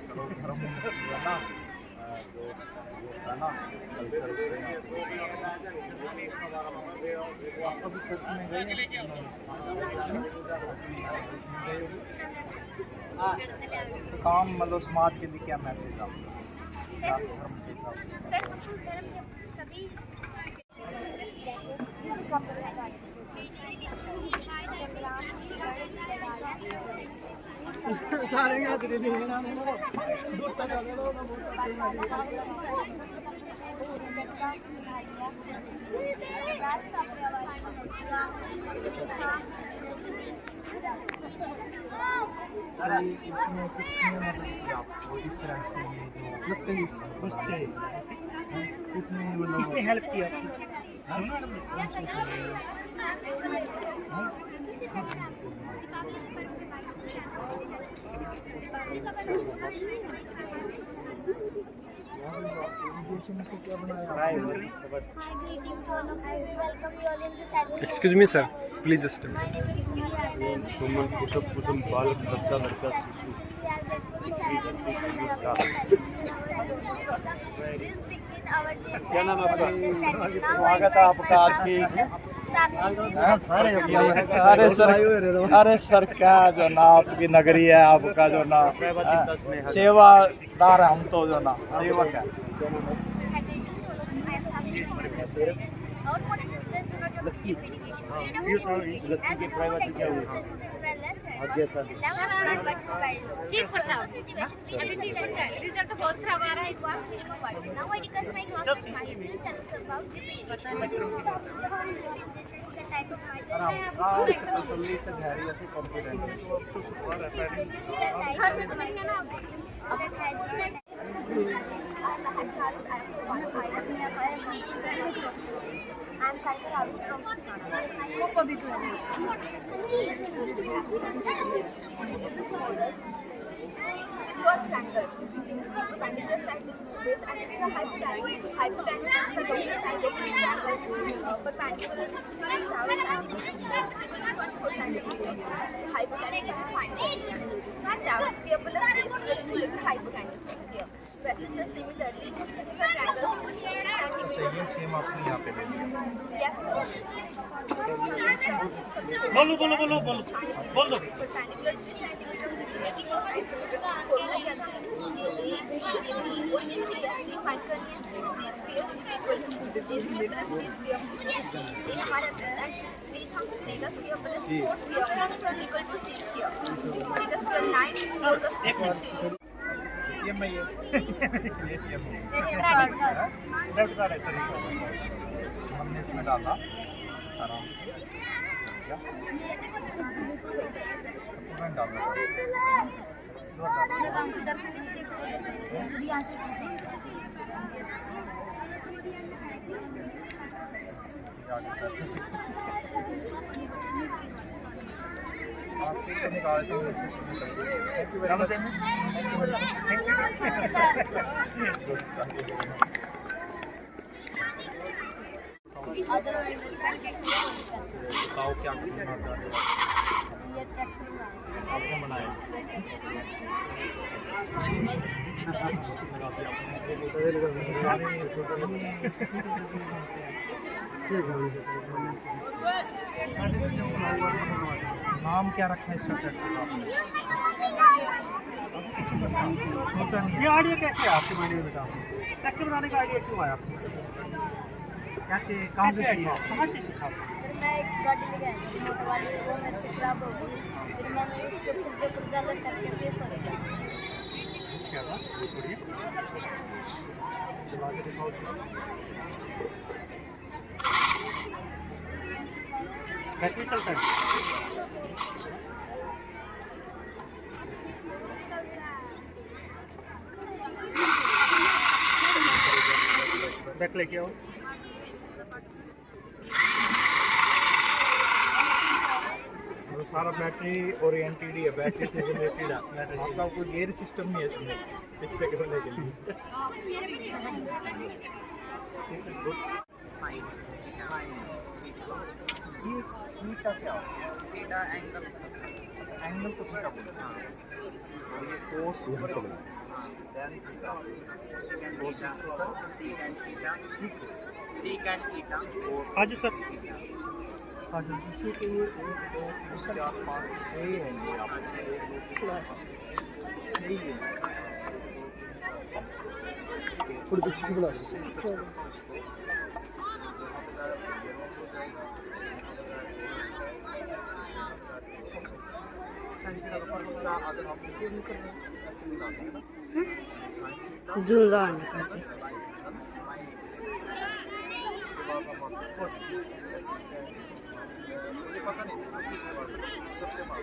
सर्वधर्म जो है ना कल्चर अभी चर्च में गए काम मतलब समाज के लिए क्या मैसेज आपका धर्म के हिसाब से सारे किसने हेल्प किया Excuse me, sir. Please just. कुसुम बालक बच्चा लड़का शिशु क्या नाम है आपका? स्वागत है आपका आज की। अरे सर क्या जो ना आपकी नगरी है, आपका जो ना सेवादार हम तो जो ना सेवक है। लक्की के प्राइवेट क्या हुआ? ठीक पढ़ता हूँ अभी ठीक पढ़ता है। रिजल्ट तो बहुत खराब आ रहा है इस बार। सेम आपने यहाँ पे बोलो बोलो बोलो बोलो बोलो हमने इसमें डाला आराम से डालना बताओ क्या करना चाह रहे हो आपको बनाया नाम क्या रखा है इसका ट्रैक्टर का आपने सोचा नहीं? ये आइडिया कैसे है आपके माइंड में बेटा? ट्रैक्टर बनाने का आइडिया क्यों आया आपको? कैसे कहाँ से सीखा? कहाँ से सीखा? मैं एक गाड़ी लेके आई थी मोटर वाली, वो मेरे से खराब हो गई। फिर मैंने उसको खुद करके फिर आवाज बढ़िया चला के दिखाओ बैटरी चलता है बैक लेके आओ और सारा बैटरी ओरिएंटेड ही है, बैटरी से रिलेटेड है। आपका कोई गेयर सिस्टम नहीं है इसमें पीछे करने के लिए। थीटा क्या थीटा एंगल, अच्छा एंगल को थीटा बोलते हैं। और ये कोस यहाँ से then theta cos theta theta आज सर आज इसी के लिए 1 2 3 4 5 6 है ये आपके प्लस 6 है थोड़ी पीछे से प्लस इसका अगर आप नीचे निकल ऐसे मिलाते हैं ना जुड़ रहा है करके इसके बाद हम मुझे पता नहीं सबके बाद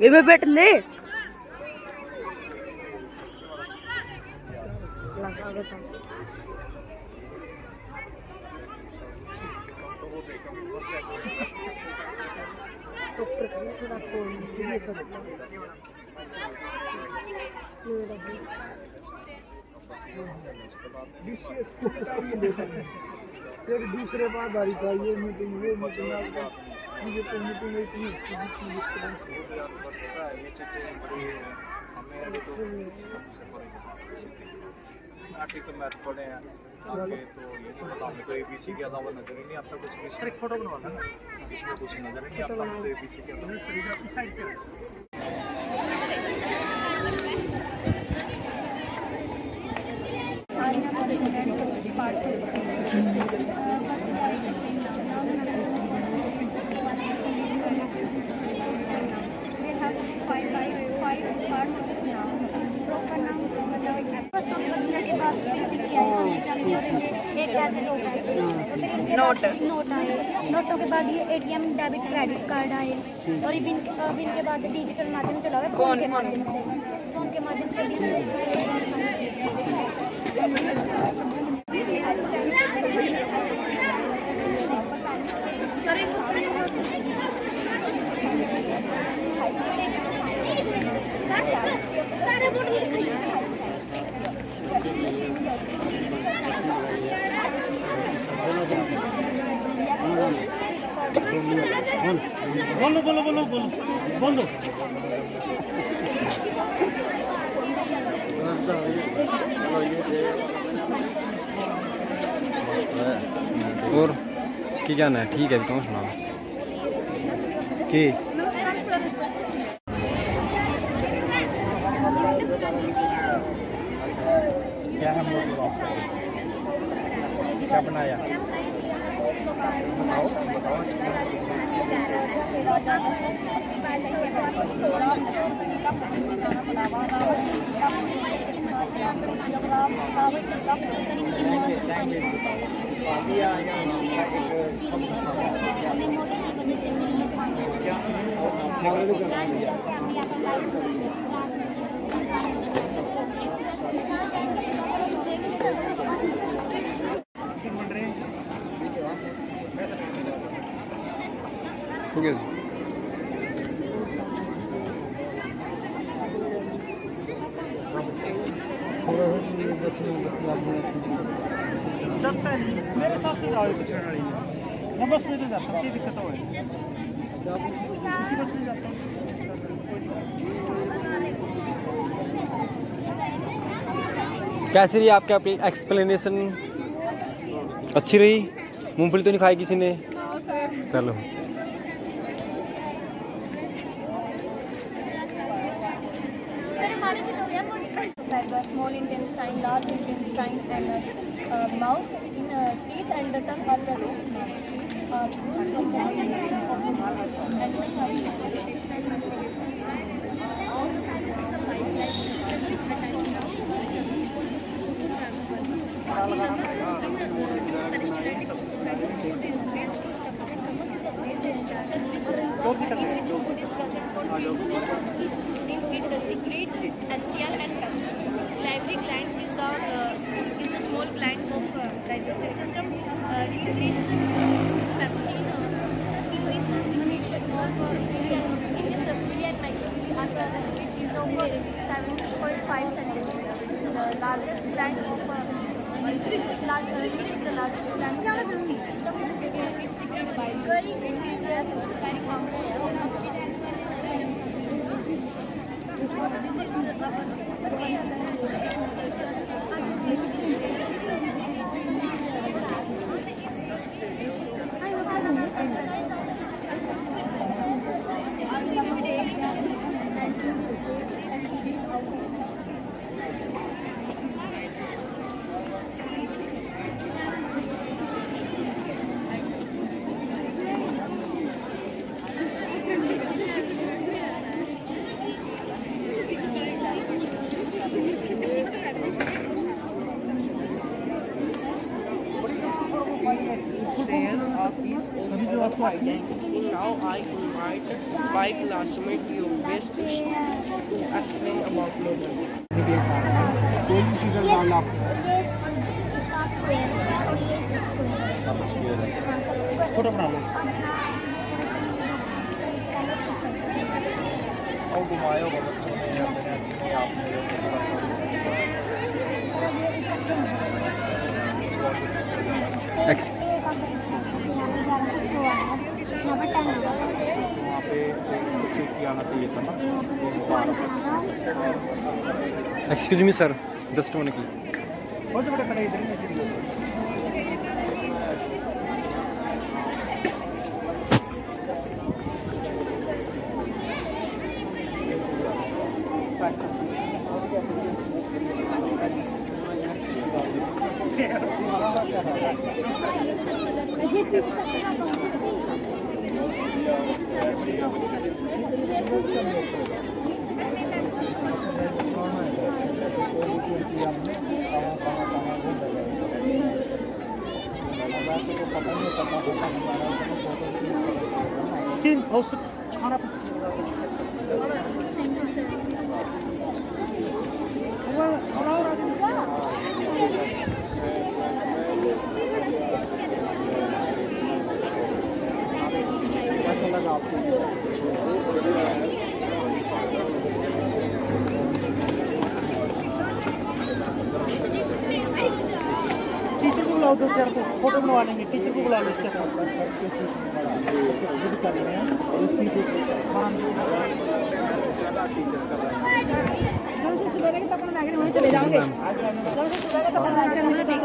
ये बैठ ले लगा के चल तो थोड़ा कोई चाहिए सब फिर दूसरे बात आ रही था ये मीटिंग वो मीटिंग मुझे तो मीटिंग इतनी डिस्टर्बेंस हो गया तो पता है ये चीज़ें बड़ी हमें अभी तो आर्टिकल मैथ पढ़े हैं आगे तो ये नहीं पता हमें तो एबीसी के अलावा नजर ही नहीं आता कुछ भी। सर एक फोटो बनवाना ना इसमें कुछ नजर नहीं आता तो एबीसी के अलावा सर इधर इस साइड से नोटों के बाद ये एटीएम डेबिट क्रेडिट कार्ड आए और बिन के बाद डिजिटल माध्यम चला हुआ फोन के माध्यम से बोलो बोलो बोलो बोलो बोलो और की क्या है ठीक है तुम सुनाओ की क्या है क्या बनाया बताओ बताओ ठीक है मेरे साथ ही आओ कुछ करना नहीं मैं बस में तो जाता हूँ दिक्कत हो किसी बस में जाता हूँ कैसी रही आपकी एक्सप्लेनेशन अच्छी रही मूंगफली तो नहीं खाई किसी ने? चलो small intestine, large intestine, and mouth in teeth and the tongue are present in it secrete HCl and pepsin. Salivary gland is the small gland of digestive system. This pepsin in this secretion of billion microglia are present. It is of 7.5 centimeter. The largest gland of it is the largest gland of digestive system. It secretes bile. It is very common. Now I invite my classmate you best to explain about global. Yes, इसका square और ये इसका square photo बना लो और घुमाया होगा बच्चों ने अपने आपने वहाँ पे चेक किया आना चाहिए था ना। Excuse me sir, just one की बहुत बड़ा कढ़ाई इधर खाना कैसा लगा आपको? टीचर को बुलाओ, 2 4 को फोटो बनवा लेंगे। टीचर को बुला लो, इसके साथ खुद कर रहे हैं और उसी से सुबह के तो अपन मैगरी वहीं चले जाओगे। सुबह के तो अपन मैगरी हमने देखी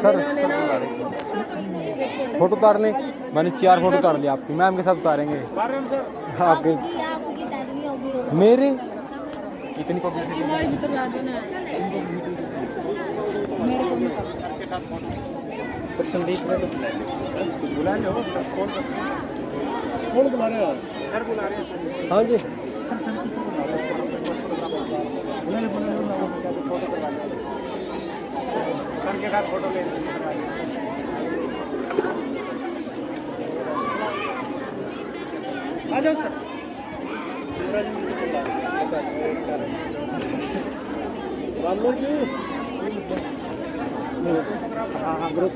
सर फोटो उतार लें। मैंने 4 फोटो उतार लिया आपकी, मैम के साथ उतारेंगे आपके मेरे इतनी पब्लिसिटी संदेश में तो बुला लो। कौन बुला रहे हो? सर बुला रहे हैं। हाँ जी सर के साथ फोटो ले आ जाओ सर। हाँ ग्रुप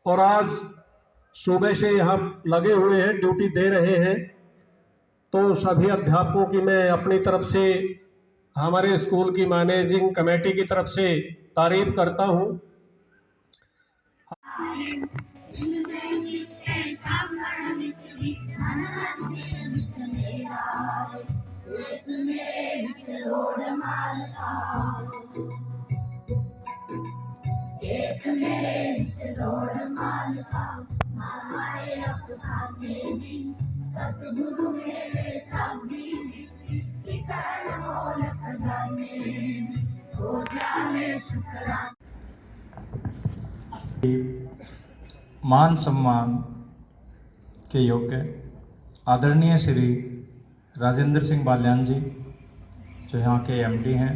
और आज सुबह से यहाँ लगे हुए हैं, ड्यूटी दे रहे हैं। तो सभी अध्यापकों की मैं अपनी तरफ से, हमारे स्कूल की मैनेजिंग कमेटी की तरफ से तारीफ करता हूँ। मान सम्मान के योग्य आदरणीय श्री राजेंद्र सिंह बाल्यान जी, जो यहाँ के एमडी हैं,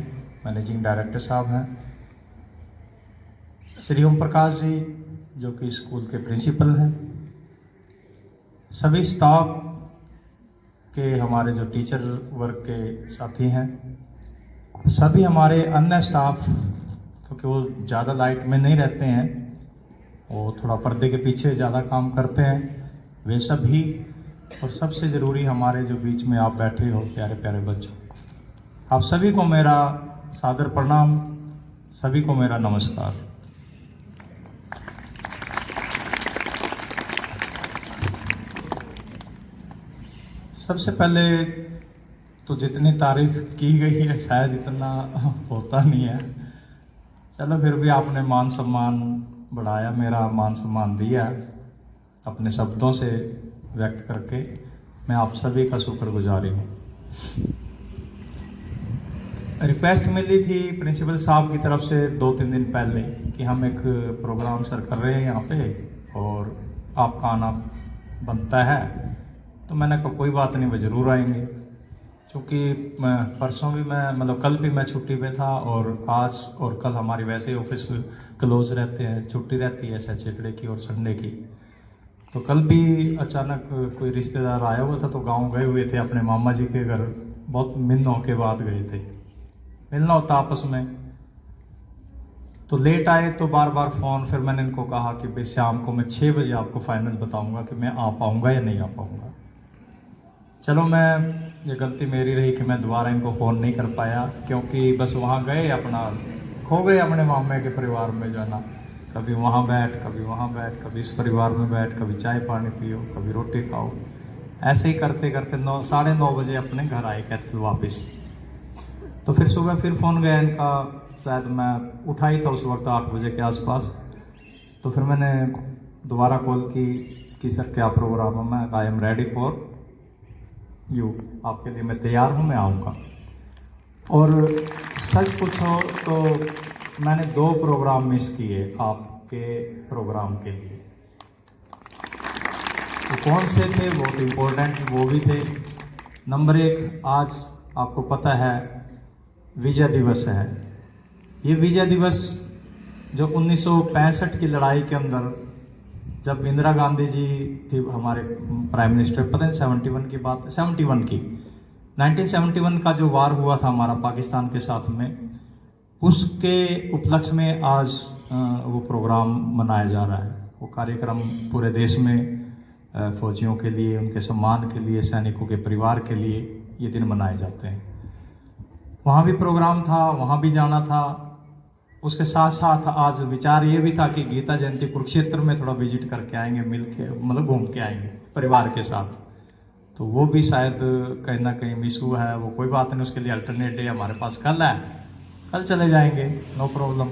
मैनेजिंग डायरेक्टर साहब हैं, श्री ओम प्रकाश जी जो कि स्कूल के प्रिंसिपल हैं, सभी स्टाफ के, हमारे जो टीचर वर्ग के साथी हैं, सभी हमारे अन्य स्टाफ, क्योंकि वो ज़्यादा लाइट में नहीं रहते हैं, वो थोड़ा पर्दे के पीछे ज़्यादा काम करते हैं, वे सभी, और सबसे ज़रूरी हमारे जो बीच में आप बैठे हो प्यारे प्यारे बच्चों, आप सभी को मेरा सादर प्रणाम, सभी को मेरा नमस्कार। सबसे पहले तो जितनी तारीफ की गई है शायद इतना होता नहीं है, चलो फिर भी आपने मान सम्मान बढ़ाया, मेरा मान सम्मान दिया अपने शब्दों से व्यक्त करके, मैं आप सभी का शुक्रगुजारी हूँ। रिक्वेस्ट मिली थी प्रिंसिपल साहब की तरफ से 2-3 दिन पहले कि हम एक प्रोग्राम सर कर रहे हैं यहाँ पे और आपका आना बनता है, तो मैंने कहा कोई बात नहीं, वो ज़रूर आएंगे। क्योंकि परसों भी मैं, मतलब कल भी मैं छुट्टी पे था, और आज और कल हमारी वैसे ही ऑफिस क्लोज रहते हैं, छुट्टी रहती है सैटरडे की और संडे की। तो कल भी अचानक कोई रिश्तेदार आया हुआ था, तो गांव गए हुए थे अपने मामा जी के घर, बहुत महीनों के बाद गए थे, मिलना होता आपस में। तो लेट आए तो बार बार फ़ोन, फिर मैंने इनको कहा कि भाई शाम को मैं 6 बजे आपको फाइनल बताऊंगा कि मैं आ पाऊंगा या नहीं आ पाऊंगा। चलो, मैं, ये गलती मेरी रही कि मैं दोबारा इनको फ़ोन नहीं कर पाया, क्योंकि बस वहाँ गए, अपना खो गए अपने मामे के परिवार में, जो है ना, कभी वहाँ बैठ, कभी वहाँ बैठ, कभी इस परिवार में बैठ, कभी चाय पानी पियो, कभी रोटी खाओ, ऐसे ही करते करते 9-9:30 बजे अपने घर आए कैथल वापस। तो फिर सुबह फिर फ़ोन गया इनका, शायद मैं उठा ही था उस वक्त 8 बजे के आसपास। तो फिर मैंने दोबारा कॉल की कि सर क्या प्रोग्राम है, मैं I am ready for you, आपके लिए मैं तैयार हूँ, मैं आऊँगा। और सच पूछो तो मैंने 2 प्रोग्राम मिस किए आपके प्रोग्राम के लिए। तो कौन से थे, बहुत इम्पोर्टेंट वो भी थे। नंबर 1, आज आपको पता है विजय दिवस है। ये विजय दिवस जो 1965 की लड़ाई के अंदर, जब इंदिरा गांधी जी थी हमारे प्राइम मिनिस्टर, पता नहीं 71 की बात, 71 की 1971 का जो वार हुआ था हमारा पाकिस्तान के साथ में, उसके उपलक्ष्य में आज वो प्रोग्राम मनाया जा रहा है। वो कार्यक्रम पूरे देश में फौजियों के लिए, उनके सम्मान के लिए, सैनिकों के परिवार के लिए ये दिन मनाए जाते हैं। वहाँ भी प्रोग्राम था, वहाँ भी जाना था। उसके साथ साथ आज विचार ये भी था कि गीता जयंती कुरुक्षेत्र में थोड़ा विजिट करके आएंगे, मिल के, मतलब घूम के आएंगे परिवार के साथ। तो वो भी शायद कहीं ना कहीं मिस हुआ है। वो कोई बात नहीं, उसके लिए अल्टरनेट डे हमारे पास कल है, कल चले जाएंगे, नो प्रॉब्लम।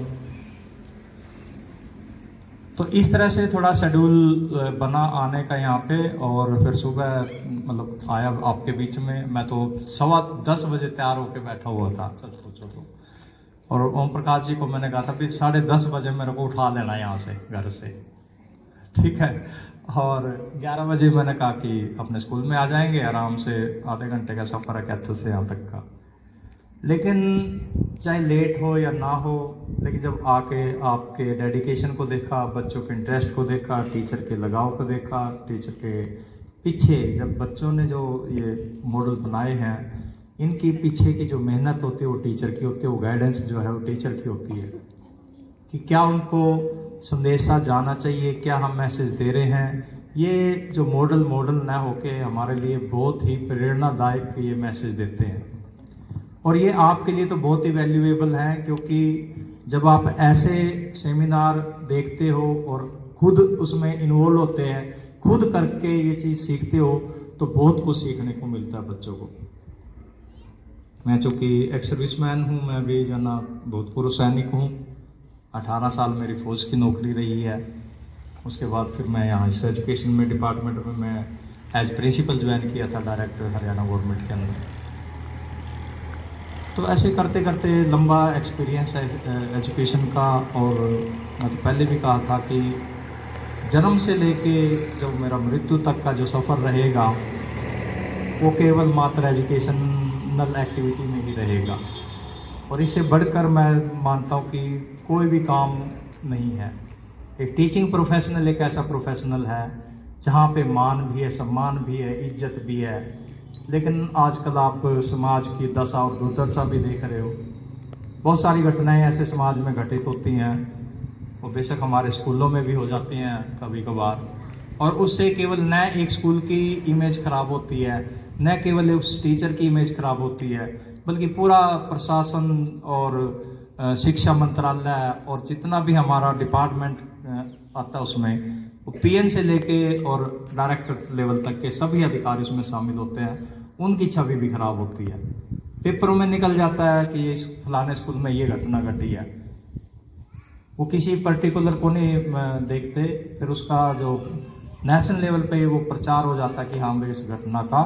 तो इस तरह से थोड़ा शेड्यूल बना आने का यहाँ पे, और फिर सुबह मतलब आया आपके बीच में। मैं तो 10:15 बजे तैयार होके बैठा हुआ था, सच पूछो तो। और ओम प्रकाश जी को मैंने कहा था कि 10:30 बजे मेरे को उठा लेना यहाँ से, घर से, ठीक है। और 11 बजे मैंने कहा कि अपने स्कूल में आ जाएंगे, आराम से आधे घंटे का सफ़र है कैथल से यहाँ तक का। लेकिन चाहे लेट हो या ना हो, लेकिन जब आके आपके डेडिकेशन को देखा, बच्चों के इंटरेस्ट को देखा, टीचर के लगाव को देखा, टीचर के पीछे जब बच्चों ने जो ये मॉडल बनाए हैं, इनकी पीछे की जो मेहनत होती है वो टीचर की होती है, वो गाइडेंस जो है वो टीचर की होती है कि क्या उनको संदेशा जाना चाहिए, क्या हम मैसेज दे रहे हैं। ये जो मॉडल ना होके हमारे लिए बहुत ही प्रेरणादायक ये मैसेज देते हैं और ये आपके लिए तो बहुत ही वैल्यूएबल है, क्योंकि जब आप ऐसे सेमिनार देखते हो और खुद उसमें इन्वॉल्व होते हैं, खुद करके ये चीज़ सीखते हो, तो बहुत कुछ सीखने को मिलता है बच्चों को। मैं चूँकि एक्स सर्विसमैन हूँ, मैं भी जो ना भूतपूर्व सैनिक हूँ। 18 साल मेरी फौज की नौकरी रही है। उसके बाद फिर मैं यहाँ इस एजुकेशन में डिपार्टमेंट में मैं एज प्रिंसिपल ज्वाइन किया था डायरेक्टर हरियाणा गवर्नमेंट के अंदर। तो ऐसे करते करते लंबा एक्सपीरियंस है एजुकेशन का। और मैं तो पहले भी कहा था कि जन्म से लेके जब मेरा मृत्यु तक का जो सफ़र रहेगा वो केवल मात्र एजुकेशनल एक्टिविटी में ही रहेगा और इससे बढ़कर मैं मानता हूँ कि कोई भी काम नहीं है। एक टीचिंग प्रोफेशनल एक ऐसा प्रोफेशनल है जहाँ पे मान भी है, सम्मान भी है, इज्जत भी है। लेकिन आजकल आप समाज की दशा और दुर्दशा भी देख रहे हो। बहुत सारी घटनाएं ऐसे समाज में घटित होती हैं, वो बेशक हमारे स्कूलों में भी हो जाती हैं कभी कभार, और उससे केवल न एक स्कूल की इमेज खराब होती है, न केवल उस टीचर की इमेज खराब होती है, बल्कि पूरा प्रशासन और शिक्षा मंत्रालय और जितना भी हमारा डिपार्टमेंट आता है उसमें वो पीएन से लेके और डायरेक्टर लेवल तक के सभी अधिकारी उसमें शामिल होते हैं, उनकी छवि भी खराब होती है। पेपरों में निकल जाता है कि इस फलाने स्कूल में ये घटना घटी है, वो किसी पर्टिकुलर को नहीं देखते, फिर उसका जो नेशनल लेवल पे वो प्रचार हो जाता है कि हाँ भाई इस घटना का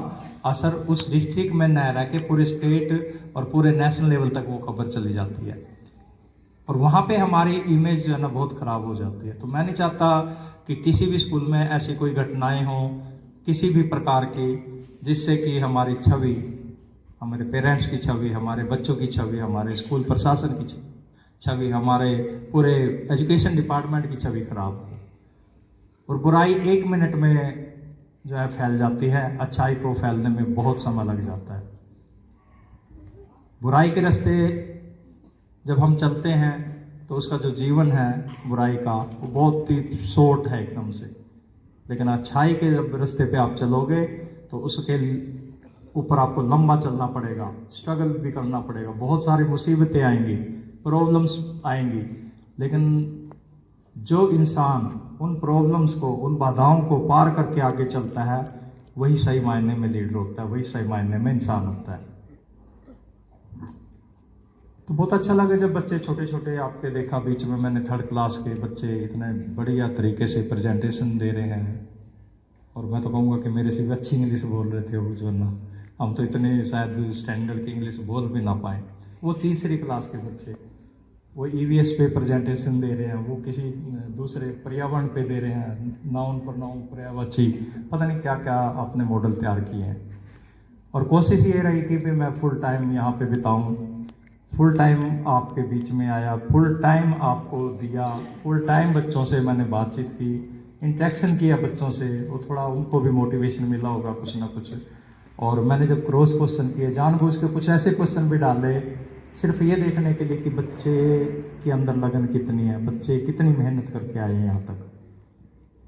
असर उस डिस्ट्रिक्ट में न रह के पूरे स्टेट और पूरे नेशनल लेवल तक वो खबर चली जाती है और वहाँ पे हमारी इमेज जो है ना बहुत ख़राब हो जाती है। तो मैं नहीं चाहता कि किसी भी स्कूल में ऐसी कोई घटनाएं हों किसी भी प्रकार की, जिससे कि हमारी छवि, हमारे पेरेंट्स की छवि, हमारे बच्चों की छवि, हमारे स्कूल प्रशासन की छवि, हमारे पूरे एजुकेशन डिपार्टमेंट की छवि खराब हो। और बुराई 1 मिनट में जो है फैल जाती है, अच्छाई को फैलने में बहुत समय लग जाता है। बुराई के रास्ते जब हम चलते हैं तो उसका जो जीवन है बुराई का वो बहुत ही शॉर्ट है एकदम से, लेकिन अच्छाई के जब रास्ते पे आप चलोगे तो उसके ऊपर आपको लंबा चलना पड़ेगा, स्ट्रगल भी करना पड़ेगा, बहुत सारी मुसीबतें आएंगी, प्रॉब्लम्स आएंगी, लेकिन जो इंसान उन प्रॉब्लम्स को, उन बाधाओं को पार करके आगे चलता है वही सही मायने में लीडर होता है, वही सही मायने में इंसान होता है। तो बहुत अच्छा लगा जब बच्चे छोटे छोटे आपके देखा, बीच में मैंने 3rd क्लास के बच्चे इतने बढ़िया तरीके से प्रेजेंटेशन दे रहे हैं और मैं तो कहूँगा कि मेरे से भी अच्छी इंग्लिश बोल रहे थे वो, जो ना हम तो इतने शायद स्टैंडर्ड की इंग्लिश बोल भी ना पाए। वो 3री क्लास के बच्चे वो EVS पे प्रेजेंटेशन दे रहे हैं, वो किसी दूसरे पर्यावरण पे दे रहे हैं, नाउन प्रोनाउन पर्यायवाची, पता नहीं क्या क्या आपने मॉडल तैयार किए हैं। और कोशिश ये रही कि भी मैं फुल टाइम यहाँ पे बिताऊँ, फुल टाइम आपके बीच में आया, फुल टाइम आपको दिया, फुल टाइम बच्चों से मैंने बातचीत की, इंटरेक्शन किया बच्चों से, वो थोड़ा उनको भी मोटिवेशन मिला होगा कुछ ना कुछ। और मैंने जब क्रॉस क्वेश्चन किए, जानबूझ के कुछ ऐसे क्वेश्चन भी डाले सिर्फ ये देखने के लिए कि बच्चे के अंदर लगन कितनी है, बच्चे कितनी मेहनत करके आए हैं यहाँ तक।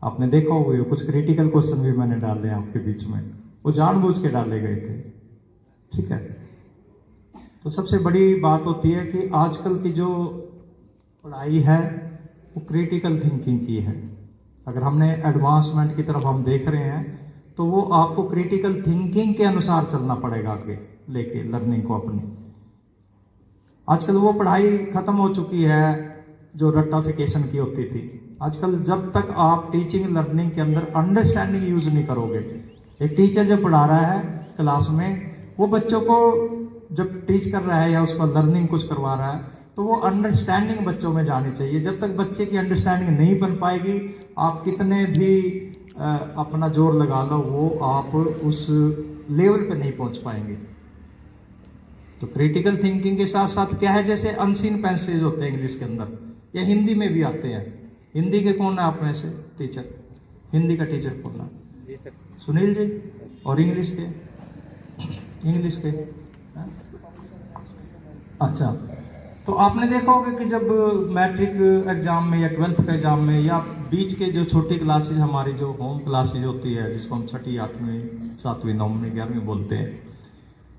आपने देखा होगा कुछ क्रिटिकल क्वेश्चन भी मैंने डाले आपके बीच में, वो जानबूझ के डाले गए थे, ठीक है। तो सबसे बड़ी बात होती है कि आजकल की जो पढ़ाई है वो क्रिटिकल थिंकिंग की है। अगर हमने एडवांसमेंट की तरफ हम देख रहे हैं तो वो आपको क्रिटिकल थिंकिंग के अनुसार चलना पड़ेगा आगे लेके लर्निंग को अपनी। आजकल वो पढ़ाई खत्म हो चुकी है जो रट्टाफिकेशन की होती थी। आजकल जब तक आप टीचिंग लर्निंग के अंदर अंडरस्टैंडिंग यूज नहीं करोगे, एक टीचर जब पढ़ा रहा है क्लास में, वो बच्चों को जब टीच कर रहा है या उसको लर्निंग कुछ करवा रहा है तो वो अंडरस्टैंडिंग बच्चों में जानी चाहिए। जब तक बच्चे की अंडरस्टैंडिंग नहीं बन पाएगी, आप कितने भी अपना जोर लगा लो, वो आप उस लेवल पे नहीं पहुंच पाएंगे। तो क्रिटिकल थिंकिंग के साथ साथ क्या है, जैसे अनसीन पैसेज होते हैं इंग्लिश के अंदर या हिंदी में भी आते हैं। हिंदी के कौन है आप में से टीचर? हिंदी का टीचर कौन है? सुनील जी। और इंग्लिश के? इंग्लिश के अच्छा, तो आपने देखा होगा कि जब मैट्रिक एग्जाम में या 12th के एग्जाम में या बीच के जो छोटी क्लासेज हमारी जो होम क्लासेज होती है, जिसको हम 6ठी 8वीं 7वीं 9वीं 11वीं बोलते हैं,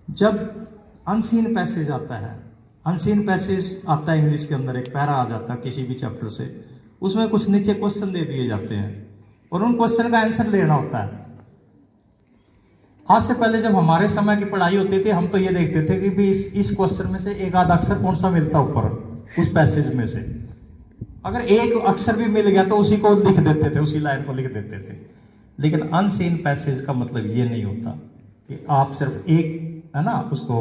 जब अनसीन पैसेज आता है, अनसीन पैसेज आता है इंग्लिश के अंदर, एक पैरा आ जाता है किसी भी चैप्टर से, उसमें कुछ नीचे क्वेश्चन दे दिए जाते हैं और उन क्वेश्चन का आंसर लेना होता है। आज से पहले जब हमारे समय की पढ़ाई होती थी, हम तो ये देखते थे कि भी इस क्वेश्चन में से एक आधा अक्षर कौन सा मिलता ऊपर उस पैसेज में से, अगर एक अक्षर भी मिल गया तो उसी को लिख देते थे, उसी लाइन को लिख देते थे। लेकिन अनसीन पैसेज का मतलब ये नहीं होता कि आप सिर्फ एक है ना उसको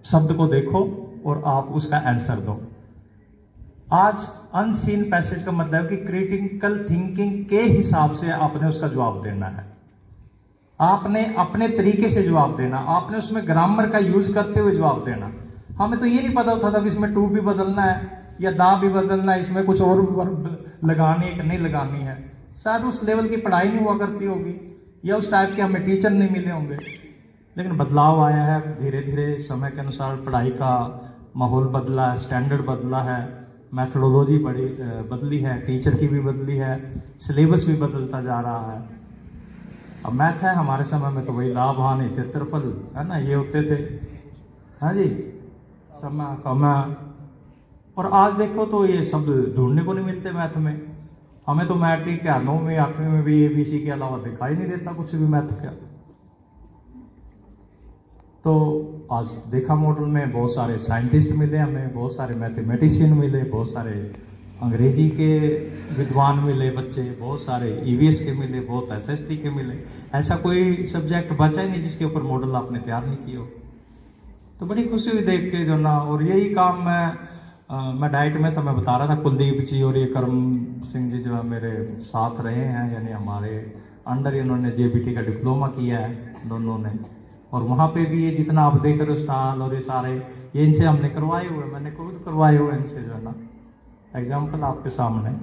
शब्द को देखो और आप उसका आंसर दो। आज अनसीन पैसेज का मतलब कि क्रिटिकल थिंकिंग के हिसाब से आपने उसका जवाब देना है, आपने अपने तरीके से जवाब देना, आपने उसमें ग्रामर का यूज करते हुए जवाब देना। हमें तो ये नहीं पता होता था कि इसमें टू भी बदलना है या दा भी बदलना है, इसमें कुछ और लगानी है कि नहीं लगानी है। शायद उस लेवल की पढ़ाई नहीं हुआ करती होगी या उस टाइप के हमें टीचर नहीं मिले होंगे। लेकिन बदलाव आया है धीरे धीरे, समय के अनुसार पढ़ाई का माहौल बदला है, स्टैंडर्ड बदला है, मैथडोलॉजी बदली है, टीचर की भी बदली है, सिलेबस भी बदलता जा रहा है। अब मैथ है, हमारे समय में तो वही लाभ हानि क्षेत्रफल है ना, ये होते थे, हाँ जी, समय कमा। और आज देखो तो ये शब्द ढूंढने को नहीं मिलते मैथ में। हमें तो मैट्रिक क्या 9वीं 8वीं में भी ABC के अलावा दिखाई नहीं देता कुछ भी मैथ का। तो आज देखा मॉडल में बहुत सारे साइंटिस्ट मिले हमें, बहुत सारे मैथमेटिशियन मिले, बहुत सारे अंग्रेजी के विद्वान मिले बच्चे, बहुत सारे EVS के मिले, बहुत SST के मिले। ऐसा कोई सब्जेक्ट बचा ही नहीं जिसके ऊपर मॉडल आपने तैयार नहीं किया हो। तो बड़ी खुशी हुई देख के जो ना। और यही काम मैं डाइट में था, मैं बता रहा था, कुलदीप जी और ये करम सिंह जी जो है मेरे साथ रहे हैं, यानी हमारे अंडर इन्होंने JBT का डिप्लोमा किया है दोनों ने। और वहाँ पे भी ये जितना आप देख रहे हो स्टॉल और ये सारे, ये इनसे हमने करवाए हुए, मैंने खुद करवाए हुए इनसे जो है ना, एग्जाम्पल आपके सामने।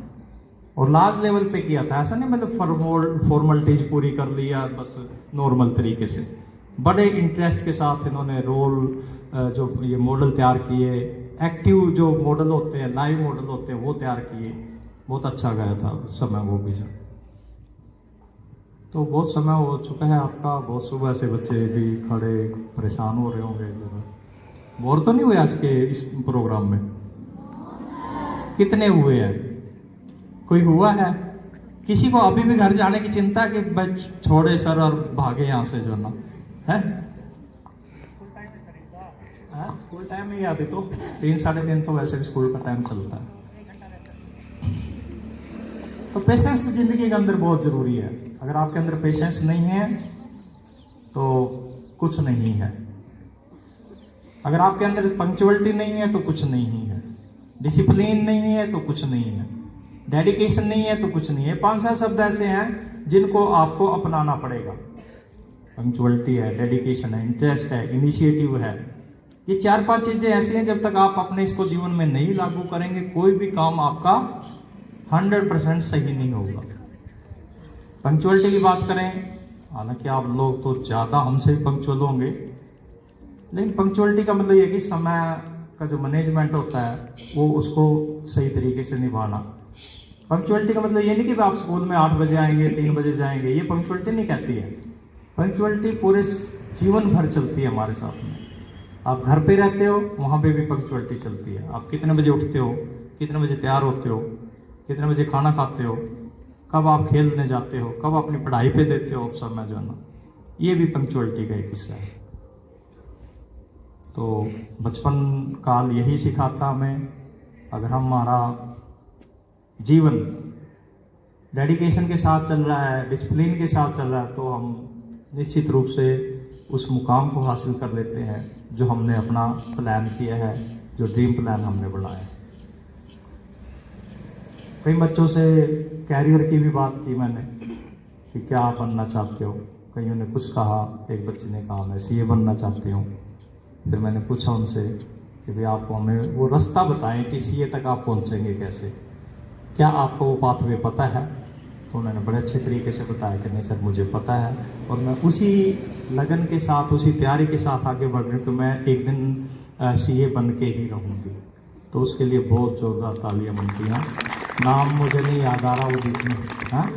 और लास्ट लेवल पे किया था, ऐसा नहीं मतलब फॉर्मलिटीज पूरी कर लिया बस नॉर्मल तरीके से। बड़े इंटरेस्ट के साथ इन्होंने रोल जो ये मॉडल तैयार किए, एक्टिव जो मॉडल होते हैं, लाइव मॉडल होते हैं, वो तैयार किए। बहुत अच्छा गया था समय वो भी। जो तो बहुत समय हो चुका है आपका, बहुत सुबह से बच्चे भी खड़े परेशान हो रहे होंगे। जो बोर तो नहीं हुए आज के इस प्रोग्राम में? कितने हुए हैं? कोई हुआ है? किसी को अभी भी घर जाने की चिंता कि बस छोड़े सर और भागे यहाँ से जो ना है? स्कूल टाइम ही अभी तो 3 साढ़े 3 तो वैसे भी स्कूल का टाइम चलता है। तो पेशेंस जिंदगी के अंदर बहुत जरूरी है। अगर आपके अंदर पेशेंस नहीं है तो कुछ नहीं है। अगर आपके अंदर पंक्चुअलिटी नहीं है तो कुछ नहीं है, डिसिप्लिन नहीं है तो कुछ नहीं है, डेडिकेशन नहीं है तो कुछ नहीं है। 5-7 शब्द ऐसे हैं जिनको आपको अपनाना पड़ेगा। पंक्चुअलिटी है, डेडिकेशन है, इंटरेस्ट है, इनिशिएटिव है। ये 4-5 चीजें ऐसी हैं, जब तक आप अपने इसको जीवन में नहीं लागू करेंगे, कोई भी काम आपका 100% सही नहीं होगा। पंक्चुअलिटी की बात करें, हालांकि आप लोग तो ज़्यादा हमसे भी पंक्चुअल होंगे, लेकिन पंक्चुअलिटी का मतलब ये है कि समय का जो मैनेजमेंट होता है वो उसको सही तरीके से निभाना। पंक्चुअलिटी का मतलब ये नहीं कि आप स्कूल में 8 बजे आएंगे, 3 बजे जाएंगे, ये पंक्चुअलिटी नहीं कहती है। पंक्चुअलिटी पूरे जीवन भर चलती है हमारे साथ में। आप घर पे रहते हो, वहाँ पे भी पंक्चुअलिटी चलती है। आप कितने बजे उठते हो, कितने बजे तैयार होते हो, कितने बजे खाना खाते हो, कब आप खेलने जाते हो, कब अपनी पढ़ाई पे देते हो समय जो है ना, ये भी पंक्चुअलिटी का एक हिस्सा है। तो बचपन काल यही सिखाता हमें। अगर हमारा जीवन डेडिकेशन के साथ चल रहा है, डिसिप्लिन के साथ चल रहा है, तो हम निश्चित रूप से उस मुकाम को हासिल कर लेते हैं जो हमने अपना प्लान किया है, जो ड्रीम प्लान हमने बनाया। कई बच्चों से कैरियर की भी बात की मैंने कि क्या आप बनना चाहते हो। कईयों ने कुछ कहा, एक बच्चे ने कहा मैं CA बनना चाहती हूँ। फिर मैंने पूछा उनसे कि भाई आप हमें वो रास्ता बताएं कि CA तक आप पहुँचेंगे कैसे, क्या आपको वो पाथवे पता है? तो उन्होंने बड़े अच्छे तरीके से बताया कि नहीं सर मुझे पता है, और मैं उसी लगन के साथ, उसी तैयारी के साथ आगे बढ़ रही हूँ कि मैं एक दिन CA बन के ही रहूँगी। तो उसके लिए बहुत ज़ोरदार तालियां बनती हैं। नाम मुझे नहीं याद आ रहा वो बीच में, हाँ,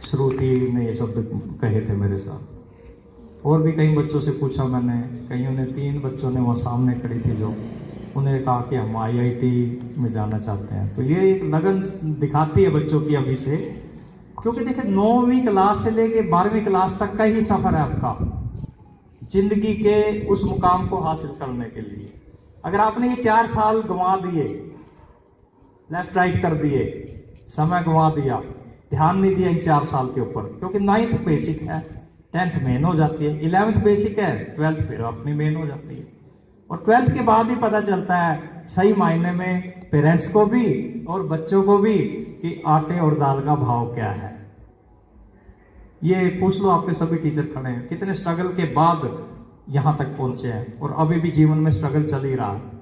श्रुति ने ये शब्द कहे थे मेरे साथ। और भी कई बच्चों से पूछा मैंने, कईयों ने, 3 बच्चों ने वो सामने खड़ी थी जो, उन्हें कहा कि हम IIT में जाना चाहते हैं। तो ये एक लगन दिखाती है बच्चों की अभी से, क्योंकि देखिए 9वीं क्लास से लेके 12वीं क्लास तक का ही सफर है आपका जिंदगी के उस मुकाम को हासिल करने के लिए। अगर आपने ये 4 साल गंवा दिए, लेफ्ट राइट कर दिए, समय गंवा दिया, ध्यान नहीं दिया इन 4 साल के ऊपर, क्योंकि 9th बेसिक है, 10th मेन हो जाती है, 11th बेसिक है, 12th फिर अपनी मेन हो जाती है। और 12th के बाद ही पता चलता है सही मायने में पेरेंट्स को भी और बच्चों को भी कि आटे और दाल का भाव क्या है। ये पूछ लो, आपके सभी टीचर खड़े हैं, कितने स्ट्रगल के बाद यहां तक पहुंचे हैं, और अभी भी जीवन में स्ट्रगल चल ही रहा है।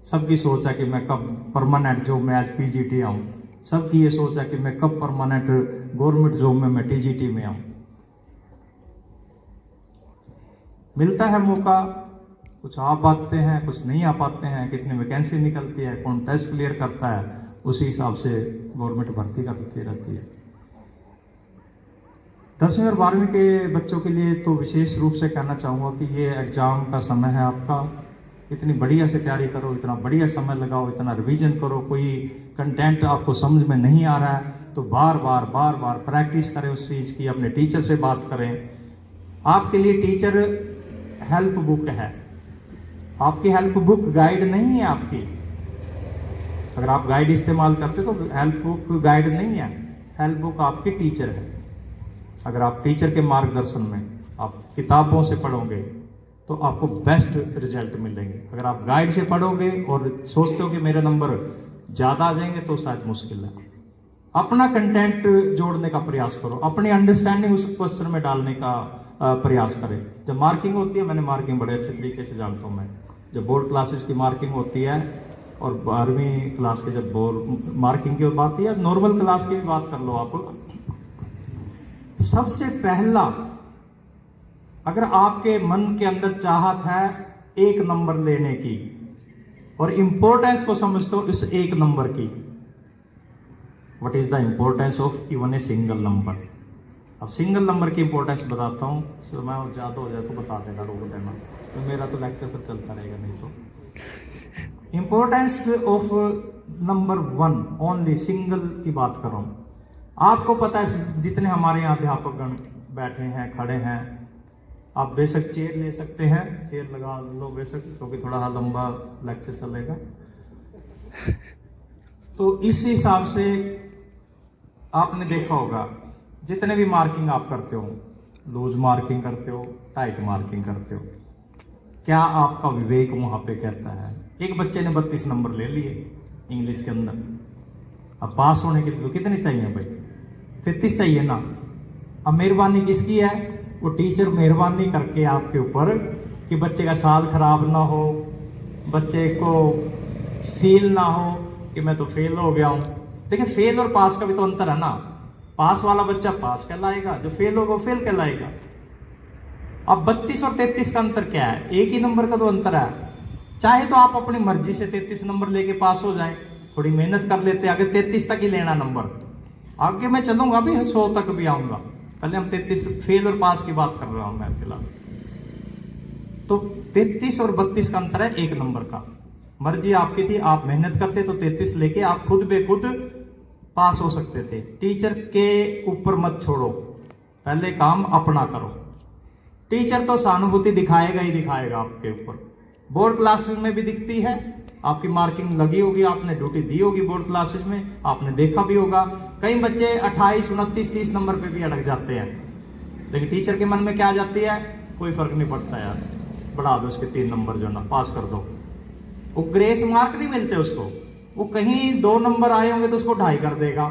सबकी सोच है कि मैं कब परमानेंट जॉब में आज PGT आऊं, सबकी ये सोच है कि मैं कब परमानेंट गवर्नमेंट जॉब में मैं TGT में आऊं। मिलता है मौका, कुछ आ पाते हैं, कुछ नहीं आ पाते हैं, कितनी वैकेंसी निकलती है, कौन टेस्ट क्लियर करता है, उसी हिसाब से गवर्नमेंट भर्ती करती रहती है। 10वीं और 12वीं के बच्चों के लिए तो विशेष रूप से कहना चाहूँगा कि ये एग्जाम का समय है आपका, इतनी बढ़िया से तैयारी करो, इतना बढ़िया समय लगाओ, इतना रिवीजन करो। कोई कंटेंट आपको समझ में नहीं आ रहा है तो बार बार प्रैक्टिस करें उस चीज़ की, अपने टीचर से बात करें। आपके लिए टीचर हेल्प बुक है, आपकी हेल्प बुक गाइड नहीं है आपकी। अगर आप गाइड इस्तेमाल करते तो हेल्प बुक गाइड नहीं है, हेल्प बुक आपकी टीचर है। अगर आप टीचर के मार्गदर्शन में आप किताबों से पढ़ोगे तो आपको बेस्ट रिजल्ट मिलेंगे। अगर आप गाइड से पढ़ोगे और सोचते हो कि मेरे नंबर ज़्यादा आ जाएंगे तो शायद मुश्किल है। अपना कंटेंट जोड़ने का प्रयास करो, अपनी अंडरस्टैंडिंग उस क्वेश्चन में डालने का प्रयास करें। जब मार्किंग होती है, मैंने मार्किंग बड़े अच्छे तरीके से जानता हूँ मैं, जब बोर्ड क्लासेस की मार्किंग होती है और 12वीं क्लास के जब बोर्ड मार्किंग की बात है, या नॉर्मल क्लास की भी बात कर लो आप, सबसे पहला अगर आपके मन के अंदर चाहत है 1 नंबर लेने की और इंपॉर्टेंस को समझते हो इस 1 नंबर की, what is the importance of even a single number. अब सिंगल नंबर की इंपॉर्टेंस बताता हूँ, समय ज़्यादा हो जाए तो बता देना, रोक देना, तो मेरा तो लेक्चर फिर चलता रहेगा नहीं तो। Importance of number 1 only, single की बात कर रहा हूँ। आपको पता है जितने हमारे यहाँ अध्यापकगण बैठे हैं, खड़े हैं, आप बेशक चेयर ले सकते हैं, चेयर लगा लो बेशक, क्योंकि थोड़ा लंबा लेक्चर चलेगा। तो इस हिसाब से आपने देखा होगा जितने भी मार्किंग आप करते हो, लूज मार्किंग करते हो, टाइट मार्किंग करते हो, क्या आपका विवेक वहां पे कहता है? एक बच्चे ने 32 नंबर ले लिए इंग्लिश के अंदर, अब पास होने के लिए तो कितने चाहिए भाई? 33 चाहिए ना। अब मेहरबानी किसकी है? वो टीचर मेहरबानी करके आपके ऊपर कि बच्चे का साल खराब ना हो, बच्चे को फील ना हो कि मैं तो फेल हो गया हूं। देखिए, फेल और पास का भी तो अंतर है ना। पास वाला बच्चा पास कहलाएगा, जो फेल होगा वो फेल कहलाएगा। अब 32 और 33 का अंतर क्या है? 1 ही नंबर का तो अंतर है। चाहे तो आप अपनी मर्जी से 33 नंबर लेके पास हो जाए, थोड़ी मेहनत कर लेते, अगर 33 तक ही लेना नंबर, आगे मैं चलूंगा भी 100 तक भी आऊंगा, पहले हम 33 फेल और पास की बात कर रहा हूं मैं फिलहाल। तो 33 और 32 का अंतर है 1 नंबर का। मर्जी आपकी थी, आप मेहनत करते तो 33 लेके आप खुद बेखुद पास हो सकते थे। टीचर के ऊपर मत छोड़ो, पहले काम अपना करो। टीचर तो सहानुभूति दिखाएगा ही दिखाएगा आपके ऊपर। बोर्ड क्लासेस में भी दिखती है, आपकी मार्किंग लगी होगी, आपने ड्यूटी दी होगी बोर्ड क्लासेस में, आपने देखा भी होगा। कई बच्चे 28, 29, 30 नंबर पे भी अटक जाते हैं, लेकिन टीचर के मन में क्या आ जाती है? कोई फर्क नहीं पड़ता यार, बढ़ा दो उसके 3 नंबर, जो ना पास कर दो। वो ग्रेस मार्क नहीं मिलते उसको, वो कहीं 2 नंबर आए होंगे तो उसको 2.5 कर देगा।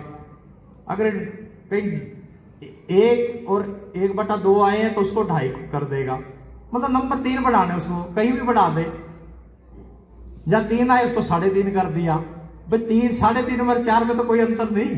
अगर कहीं 1 और 1/2 आए हैं तो उसको 2.5 कर देगा। मतलब नंबर 3 बढ़ाने उसको कहीं भी बढ़ा दे, या 3 आए उसको 3.5 कर दिया। भाई 3, 3.5 और 4 में तो कोई अंतर नहीं।